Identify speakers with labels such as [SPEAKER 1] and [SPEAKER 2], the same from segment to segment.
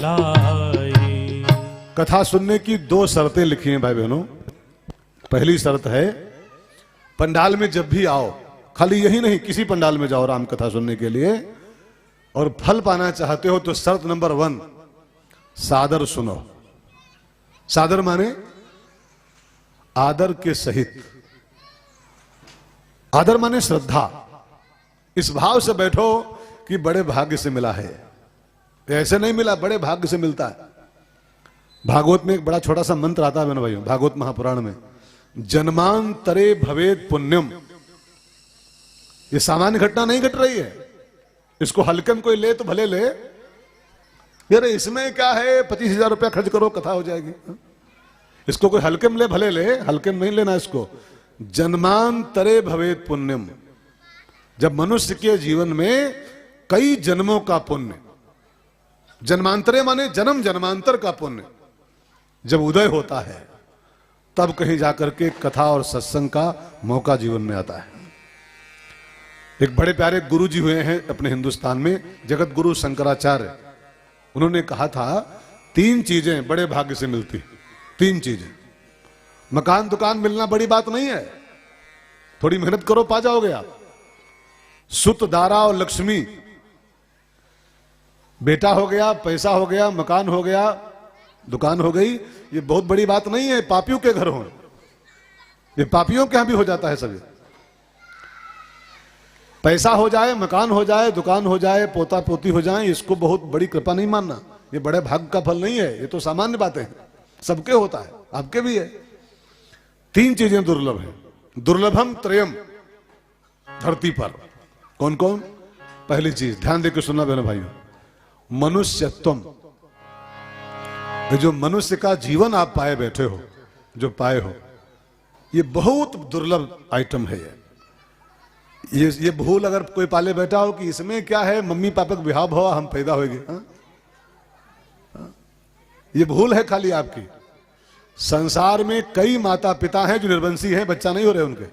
[SPEAKER 1] लाई।
[SPEAKER 2] कथा सुनने की दो शर्तें लिखी हैं भाई बहनों। पहली शर्त है, पंडाल में जब भी आओ, खाली यही नहीं, किसी पंडाल में जाओ राम कथा सुनने के लिए और फल पाना चाहते हो तो शर्त नंबर 1, सादर सुनो। सादर माने आदर के सहित। आदर माने श्रद्धा। इस भाव से बैठो कि बड़े भाग्य से मिला है। ऐसे नहीं मिला, बड़े भाग्य से मिलता है। भागवत में एक बड़ा छोटा सा मंत्र आता है मेरे भाइयों, भागवत महापुराण में, जन्मांतरे भवेद पुण्यम। ये सामान्य घटना नहीं घट रही है। इसको हल्के में कोई ले तो भले ले, यार इसमें क्या है, 25,000 रुपया खर्च करो कथा हो जाएगी। इसको कोई हल्के में ले भले ले, हल्के में नहीं लेना इसको। जन्मांतरे भवेद पुण्यम। जब मनुष्य के जीवन में कई जन्मों का पुण्य, जन्मांतरे माने जन्म जन्मांतर का पुण्य जब उदय होता है, तब कहीं जाकर के कथा और सत्संग का मौका जीवन में आता है। एक बड़े प्यारे गुरु जी हुए हैं अपने हिंदुस्तान में, जगत गुरु शंकराचार्य। उन्होंने कहा था 3 चीजें बड़े भाग्य से मिलती। 3 चीजें। मकान दुकान मिलना बड़ी बात नहीं है, थोड़ी मेहनत करो पा जाओगे आप। सुत दारा और लक्ष्मी, बेटा हो गया, पैसा हो गया, मकान हो गया, दुकान हो गई, ये बहुत बड़ी बात नहीं है। पापियों के घर हो, ये पापियों के यहां भी हो जाता है सभी। पैसा हो जाए, मकान हो जाए, दुकान हो जाए, पोता पोती हो जाए, इसको बहुत बड़ी कृपा नहीं मानना। ये बड़े भाग्य का फल नहीं है, ये तो सामान्य बातें हैं, सबके होता है, आपके भी है। 3 चीजें दुर्लभ है। दुर्लभम त्रयम धरती पर। कौन कौन? पहली चीज ध्यान देकर सुनना बहनों भाइयों, मनुष्यत्वम। जो मनुष्य का जीवन आप पाए बैठे हो, जो पाए हो, ये बहुत दुर्लभ आइटम है। ये भूल अगर कोई पाले बैठा हो कि इसमें क्या है, मम्मी पापा का विवाह हुआ हम पैदा होंगे, ये भूल है खाली आपकी। संसार में कई माता पिता हैं जो निर्वंशी हैं, बच्चा नहीं हो रहे उनके,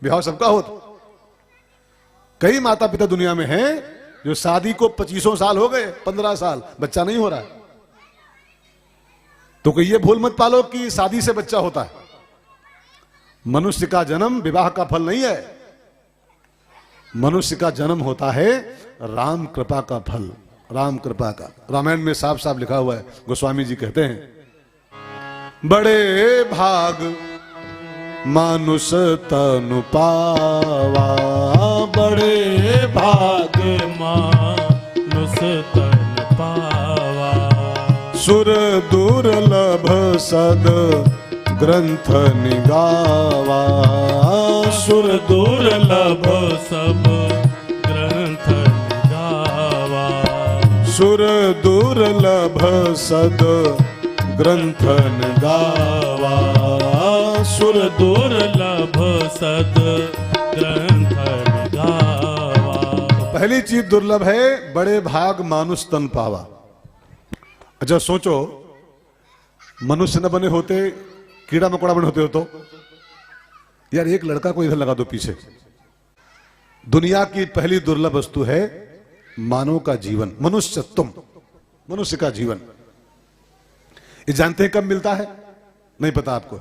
[SPEAKER 2] विवाह सबका होता। कई माता पिता दुनिया में हैं जो शादी को 25 साल हो गए, 15 साल, बच्चा नहीं हो रहा है। तो कोई ये भूल मत पालो कि शादी से बच्चा होता है। मनुष्य का जन्म विवाह का फल नहीं है। मनुष्य का जन्म होता है राम कृपा का फल, राम कृपा का। रामायण में साफ साफ लिखा हुआ है। गोस्वामी जी कहते हैं, बड़े भाग मानुष तनु पावा,
[SPEAKER 1] बड़े भाग मानुष तन पावा।
[SPEAKER 2] सुर दुर्लभ सद ग्रंथ निगावा,
[SPEAKER 1] सुर दुर्लभ सब ग्रंथ निगावा।
[SPEAKER 2] सुर दुर्लभ सद ग्रंथ निगावा,
[SPEAKER 1] सुर दुर्लभ सद ग्रंथ निगावा।
[SPEAKER 2] पहली चीज दुर्लभ है, बड़े भाग मानुष तन पावा। अच्छा सोचो, मनुष्य न बने होते, कीड़ा मकोड़ा बने होते हो तो यार एक लड़का को इधर लगा दो पीछे। दुनिया की पहली दुर्लभ वस्तु है मानव का जीवन, मनुष्यत्व, मनुष्य का जीवन। ये जानते हैं कब मिलता है? नहीं पता आपको?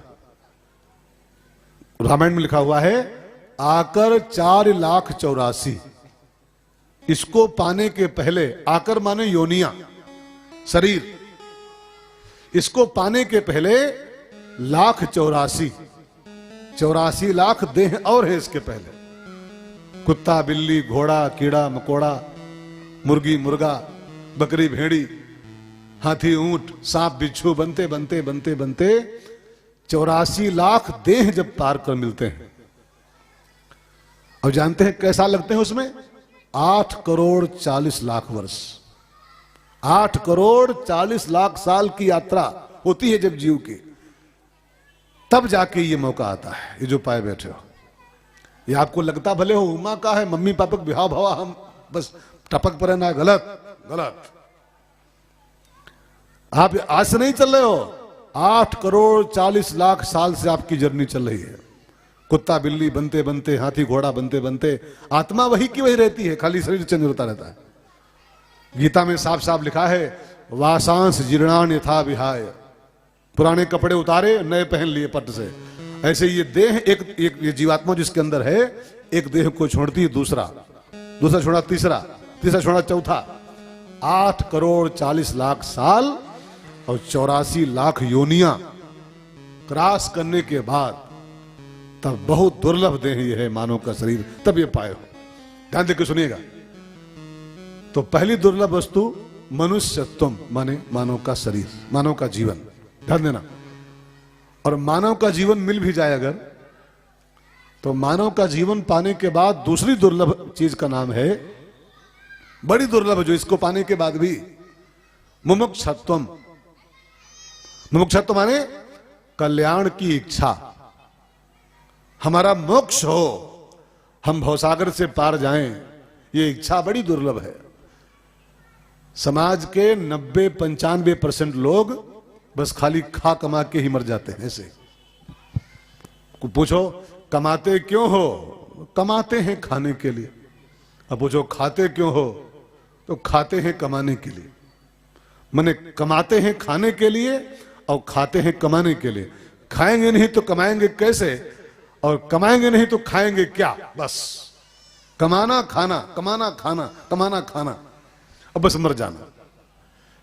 [SPEAKER 2] रामायण में लिखा हुआ है, आकर 4,84,000। इसको पाने के पहले, आकर माने योनिया, शरीर, इसको पाने के पहले 1,84,000, 84 लाख देह और है इसके पहले। कुत्ता बिल्ली घोड़ा कीड़ा मकोड़ा, मुर्गी मुर्गा, बकरी भेड़ी, हाथी ऊंट, सांप बिच्छू, बनते बनते बनते बनते 84 लाख देह जब पार कर मिलते हैं। और जानते हैं कैसा लगते हैं उसमें? 8 करोड़ 40 लाख वर्ष, 8 करोड़ 40 लाख साल की यात्रा होती है जब जीव की, तब जाके ये मौका आता है। ये जो पाए बैठे हो, ये आपको लगता भले हो उमा का है, मम्मी पापा का विवाह भवा, हम बस टपक पर ना, गलत गलत। आप आज से नहीं चल रहे हो, 8 करोड़ 40 लाख साल से आपकी जर्नी चल रही है। कुत्ता बिल्ली बनते बनते, हाथी घोड़ा बनते बनते, आत्मा वही की वही रहती है, खाली शरीर चेंज होता रहता है। गीता में साफ साफ लिखा है, वासांस जीर्णान यथा विहाय, पुराने कपड़े उतारे नए पहन लिए पट से। ऐसे ये देह एक ये जीवात्मा जिसके अंदर है, एक देह को छोड़ती है दूसरा, दूसरा छोड़ा तीसरा, तीसरा छोड़ा चौथा। 8 करोड़ 40 लाख साल और 84 लाख योनियां क्रॉस करने के बाद तब बहुत दुर्लभ देह ये है मानव का शरीर, तब ये पाए हो। ध्यान देकर सुनिएगा। तो पहली दुर्लभ वस्तु मनुष्यत्व, माने मानव का शरीर, मानव का जीवन। ध्यान देना। और मानव का जीवन मिल भी जाए अगर, तो मानव का जीवन पाने के बाद दूसरी दुर्लभ चीज का नाम है, बड़ी दुर्लभ, जो इसको पाने के बाद भी मुमुक्षुत्व। मुमुक्षुत्व माने कल्याण की इच्छा, हमारा मोक्ष हो, हम भवसागर से पार जाएं, ये इच्छा बड़ी दुर्लभ है। समाज के 90-95% लोग बस खाली खा कमा के ही मर जाते हैं। ऐसे पूछो कमाते क्यों हो, कमाते हैं खाने के लिए। अब पूछो खाते क्यों हो, तो खाते हैं कमाने के लिए। माने कमाते हैं खाने के लिए और खाते हैं कमाने के लिए। खाएंगे नहीं तो कमाएंगे कैसे, और कमाएंगे नहीं तो खाएंगे क्या। बस कमाना खाना, कमाना खाना, कमाना खाना, अब बस मर जाना।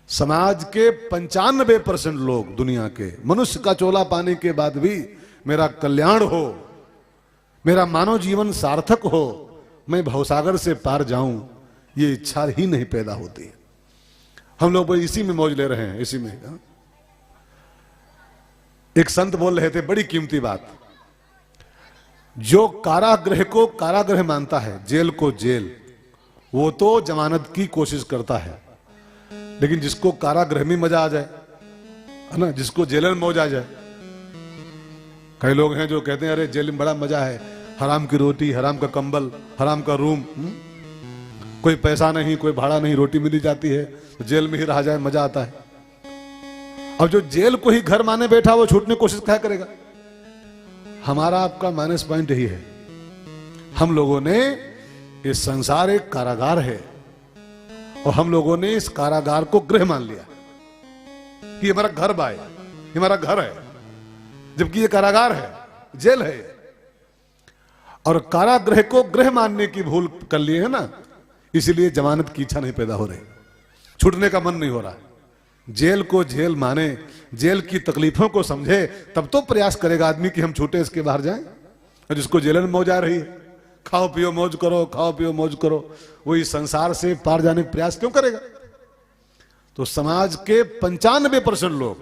[SPEAKER 2] समाज के 95% लोग दुनिया के, मनुष्य का चोला पाने के बाद भी मेरा कल्याण हो, मेरा मानव जीवन सार्थक हो, मैं भवसागर से पार जाऊं, ये इच्छा ही नहीं पैदा होती। हम लोग इसी में मौज ले रहे हैं, इसी में। एक संत बोल रहे थे बड़ी कीमती बात, जो कारागृह को कारागृह मानता है, जेल को जेल, वो तो जमानत की कोशिश करता है, लेकिन जिसको कारागृह में मजा आ जाए, है ना, जिसको जेल में मौज आ जाए। कई लोग हैं जो कहते हैं अरे जेल में बड़ा मजा है, हराम की रोटी, हराम का कंबल, हराम का रूम, कोई पैसा नहीं, कोई भाड़ा नहीं, रोटी मिली जाती है, तो जेल में ही रहा जाए, मजा आता है। अब जो जेल को ही घर माने बैठा, वो छूटने की कोशिश क्या करेगा। हमारा आपका माइनस पॉइंट यही है, हम लोगों ने, इस संसार एक कारागार है और हम लोगों ने इस कारागार को गृह मान लिया कि हमारा घर बाय, हमारा घर है, जबकि ये कारागार है, जेल है। और कारागृह को गृह मानने की भूल कर लिए है ना, इसीलिए जमानत की इच्छा नहीं पैदा हो रही, छूटने का मन नहीं हो रहा। जेल को जेल माने, जेल की तकलीफों को समझे, तब तो प्रयास करेगा आदमी कि हम छूटे, इसके बाहर जाएं। और जिसको जेल में मौज आ रही है, खाओ पियो मौज करो, खाओ पियो मौज करो, वो इस संसार से पार जाने का प्रयास क्यों करेगा। तो समाज के 95% लोग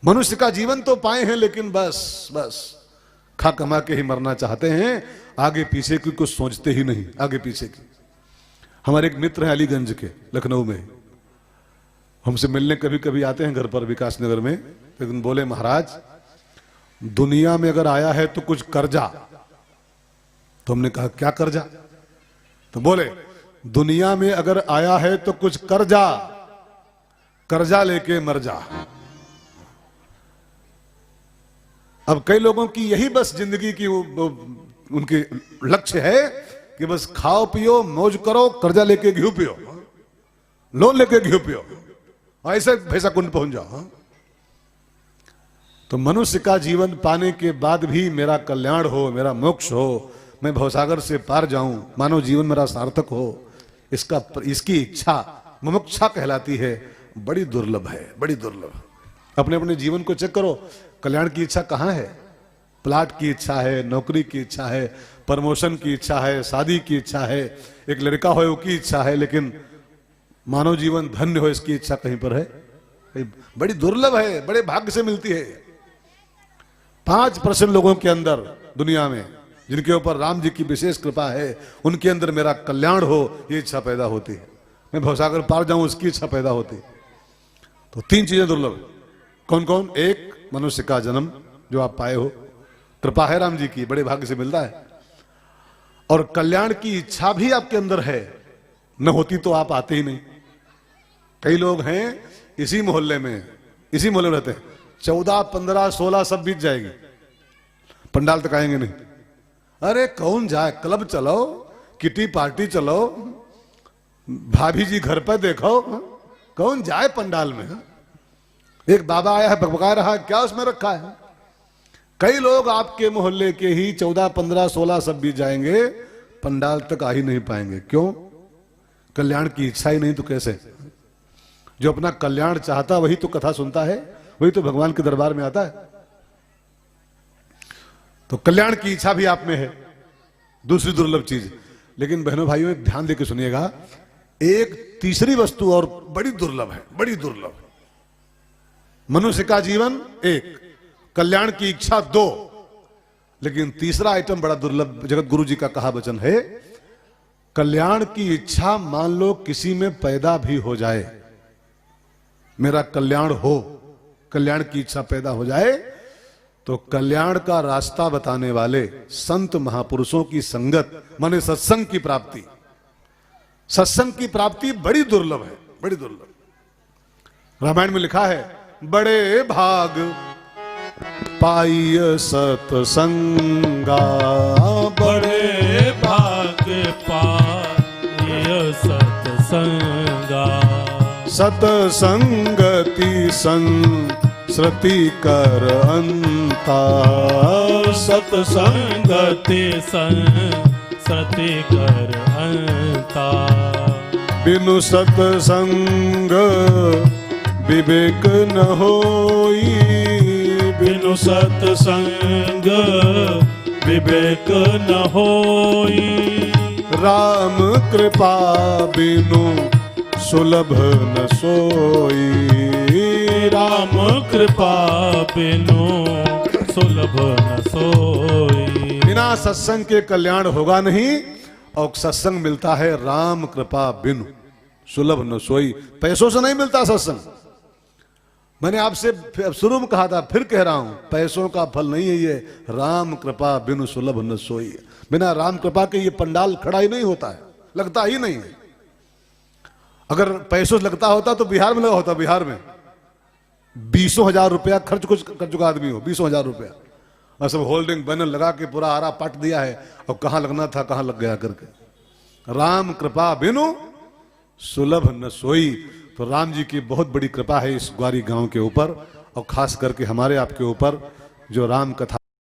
[SPEAKER 2] मनुष्य का जीवन तो पाए हैं, लेकिन बस खा कमा के ही मरना चाहते हैं, आगे पीछे की कुछ सोचते ही नहीं, आगे पीछे की। हमारे एक मित्र हैं अलीगंज के, लखनऊ में, हमसे मिलने कभी कभी आते हैं घर पर विकास नगर में। लेकिन बोले महाराज, दुनिया में अगर आया है तो कुछ कर्जा। तो हमने कहा क्या कर्जा। तो बोले दुनिया में अगर आया है तो कुछ कर्जा, कर्जा लेके मर जा। अब कई लोगों की यही बस जिंदगी की उनके लक्ष्य है कि बस खाओ पियो मौज करो, कर्जा लेके घी पियो, लोन लेके घी पियो, ऐसे भैसा कुंड पहुंच जाओ। तो मनुष्य का जीवन पाने के बाद भी मेरा कल्याण हो, मेरा मोक्ष हो, मैं भवसागर से पार जाऊं, मानव जीवन मेरा सार्थक हो, इसकी इच्छा मुमुक्षा कहलाती है। बड़ी दुर्लभ है, बड़ी दुर्लभ। अपने अपने जीवन को चेक करो, कल्याण की इच्छा कहां है। प्लाट की इच्छा है, नौकरी की इच्छा है, प्रमोशन की इच्छा है, शादी की इच्छा है, एक लड़का हो उसकी इच्छा है, लेकिन मानव जीवन धन्य हो इसकी इच्छा कहीं पर है। बड़ी दुर्लभ है, बड़े भाग्य से मिलती है। 5% लोगों के अंदर दुनिया में जिनके ऊपर राम जी की विशेष कृपा है, उनके अंदर मेरा कल्याण हो, ये इच्छा पैदा होती है। मैं भवसागर पार जाऊं, उसकी इच्छा पैदा होती है। तो 3 चीजें दुर्लभ। कौन कौन। एक, मनुष्य का जन्म जो आप पाए हो, कृपा है राम जी की, बड़े भाग्य से मिलता है। और कल्याण की इच्छा भी आपके अंदर है, न होती तो आप आते ही नहीं। कई लोग हैं इसी मोहल्ले में रहते हैं, 14, 15, 16 सब बीत जाएगी, पंडाल तक आएंगे नहीं। अरे कौन जाए, क्लब चलो, किटी पार्टी चलो, भाभी जी घर पर देखो, कौन जाए पंडाल में? एक बाबा आया है, बकबका रहा है, क्या उसमें रखा है? कई लोग आपके मोहल्ले के ही 14, 15, 16 सब भी जाएंगे, पंडाल तक आ ही नहीं पाएंगे। क्यों? कल्याण की इच्छा ही नहीं तो कैसे? जो अपना कल्याण चाहता वही तो कथा सुनता है, वही तो भगवान के दरबार में आता है। तो कल्याण की इच्छा भी आप में है, दूसरी दुर्लभ चीज। लेकिन बहनों भाइयों ध्यान देकर सुनिएगा, एक तीसरी वस्तु और बड़ी दुर्लभ है, बड़ी दुर्लभ। मनुष्य का जीवन एक, कल्याण की इच्छा दो, लेकिन तीसरा आइटम बड़ा दुर्लभ। जगत गुरु जी का कहा वचन है, कल्याण की इच्छा मान लो किसी में पैदा भी हो जाए, मेरा कल्याण हो, कल्याण की इच्छा पैदा हो जाए, तो कल्याण का रास्ता बताने वाले संत महापुरुषों की संगत माने सत्संग की प्राप्ति, सत्संग की प्राप्ति बड़ी दुर्लभ है, बड़ी दुर्लभ। रामायण में लिखा है, बड़े भाग पाइय सतसंगा,
[SPEAKER 1] बड़े भाग पाइय सतसंगा,
[SPEAKER 2] सतसंगति संसृति कर अंता,
[SPEAKER 1] सतसंगति संसृति कर अंता,
[SPEAKER 2] बिनु सतसंग विवेक न होई,
[SPEAKER 1] बिनु सतसंग विवेक न होई,
[SPEAKER 2] राम कृपा बिनु सुलभ न सोई,
[SPEAKER 1] राम कृपा बिनु सुलभ न सोई।
[SPEAKER 2] बिना सत्संग के कल्याण होगा नहीं, और सत्संग मिलता है राम कृपा बिनु सुलभ न सोई। पैसों से नहीं मिलता सत्संग। मैंने आपसे शुरू में कहा था, फिर कह रहा हूं, पैसों का फल नहीं है ये, राम कृपा बिनु सुलभ न सोई। बिना राम कृपा के ये पंडाल खड़ा ही नहीं होता है, लगता ही नहीं है। अगर पैसों से लगता होता तो बिहार में लगा होता, बिहार में 20,000 रुपया खर्च कर चुका आदमी हो, 20,000 रुपया, और सब होल्डिंग बैनर लगा के पूरा आरा पाट दिया है, और कहां लगना था कहां लग गया करके। राम कृपा बिनु सुलभ न सोई। तो राम जी की बहुत बड़ी कृपा है इस ग्वारी गांव के ऊपर, और खास करके हमारे आपके ऊपर, जो राम कथा